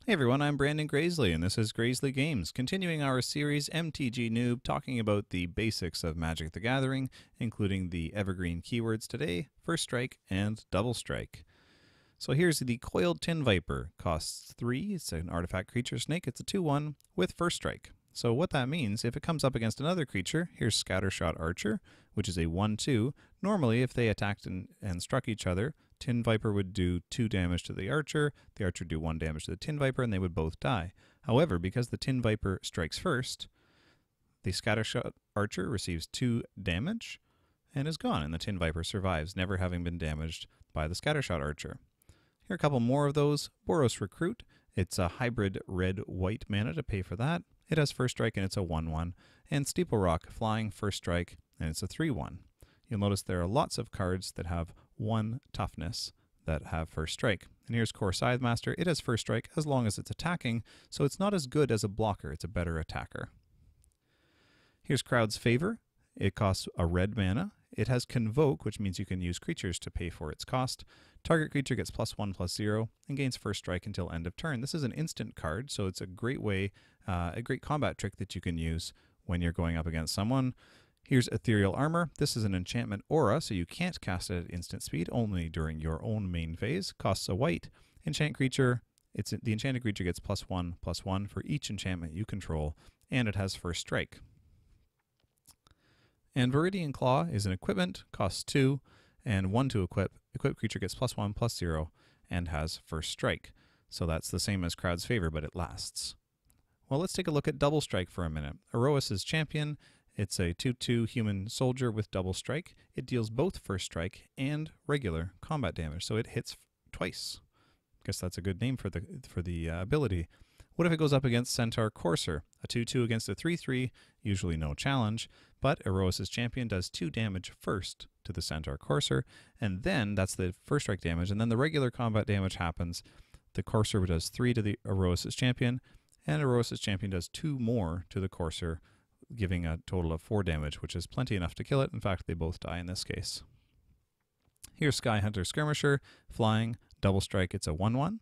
Hey everyone, I'm Brandon Grasley, and this is Grasley Games, continuing our series MTG Noob, talking about the basics of Magic the Gathering, including the evergreen keywords today, First Strike and Double Strike. So here's the Coiled Tin Viper, costs 3, it's an artifact creature snake, it's a 2-1 with First Strike. So what that means, if it comes up against another creature, here's Scattershot Archer, which is a 1-2. Normally, if they attacked and struck each other, Tin Viper would do 2 damage to the Archer would do 1 damage to the Tin Viper, and they would both die. However, because the Tin Viper strikes first, the Scattershot Archer receives 2 damage and is gone, and the Tin Viper survives, never having been damaged by the Scattershot Archer. Here are a couple more of those. Boros Recruit, it's a hybrid red-white mana to pay for that. It has First Strike and it's a 1-1. And Steeple Rock, flying First Strike, and it's a 3-1. You'll notice there are lots of cards that have 1 toughness that have First Strike. And here's Core Scythemaster. It has First Strike as long as it's attacking, so it's not as good as a blocker. It's a better attacker. Here's Crowd's Favor. It costs a red mana. It has Convoke, which means you can use creatures to pay for its cost. Target creature gets +1/+0 and gains First Strike until end of turn. This is an instant card, so it's a great way, a great combat trick that you can use when you're going up against someone. Here's Ethereal Armor. This is an enchantment aura, so you can't cast it at instant speed, only during your own main phase. Costs a white. Enchant creature, the enchanted creature gets +1/+1 for each enchantment you control, and it has First Strike. And Viridian Claw is an equipment, costs 2, and 1 to equip. Equipped creature gets +1/+0 and has First Strike. So that's the same as Crowd's Favor, but it lasts. Well, let's take a look at Double Strike for a minute. Erois' Champion, it's a 2-2 human soldier with Double Strike. It deals both First Strike and regular combat damage, so it hits twice. Guess that's a good name for the ability. What if it goes up against Centaur Courser? A 2-2 against a 3-3, usually no challenge, but Erois' Champion does 2 damage first to the Centaur Courser, and then that's the First Strike damage, and then the regular combat damage happens. The Courser does 3 to the Erois' Champion, and Erois' Champion does 2 more to the Courser, giving a total of 4 damage, which is plenty enough to kill it. In fact, they both die in this case. Here's Sky Hunter Skirmisher, flying, Double Strike, it's a 1-1.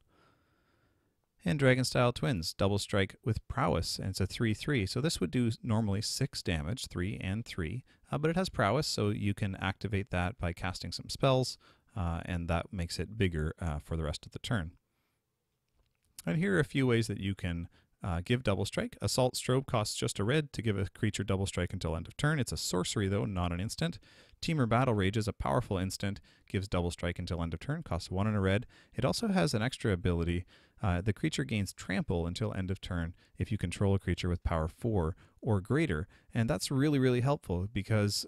And Dragonstyle Twins, Double Strike with Prowess, and it's a 3-3. So this would do normally 6 damage, 3 and 3, but it has Prowess, so you can activate that by casting some spells, and that makes it bigger for the rest of the turn. And here are a few ways that you can give Double Strike. Assault Strobe costs just a red to give a creature Double Strike until end of turn. It's a sorcery, though, not an instant. Temur Battle Rage is a powerful instant, gives Double Strike until end of turn, costs 1 and a red. It also has an extra ability. The creature gains Trample until end of turn if you control a creature with power 4 or greater. And that's really, really helpful because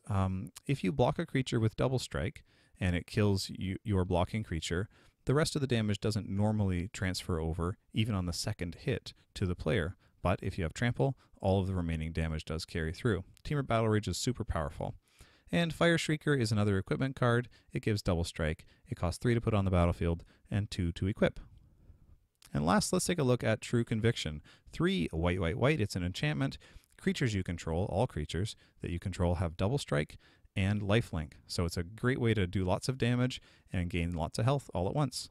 if you block a creature with Double Strike and it kills your blocking creature, the rest of the damage doesn't normally transfer over, even on the second hit, to the player. But if you have Trample, all of the remaining damage does carry through. Temur Battle Rage is super powerful. And Fire Shrieker is another equipment card. It gives Double Strike. It costs 3 to put on the battlefield and 2 to equip. And last, let's take a look at True Conviction. 3, white, white, white. It's an enchantment. Creatures you control, all creatures that you control, have Double Strike and Lifelink. So it's a great way to do lots of damage and gain lots of health all at once.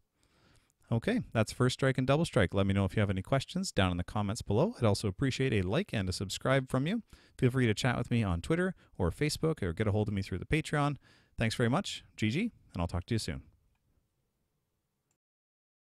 Okay, that's First Strike and Double Strike. Let me know if you have any questions down in the comments below. I'd also appreciate a like and a subscribe from you. Feel free to chat with me on Twitter or Facebook or get a hold of me through the Patreon. Thanks very much, GG, and I'll talk to you soon.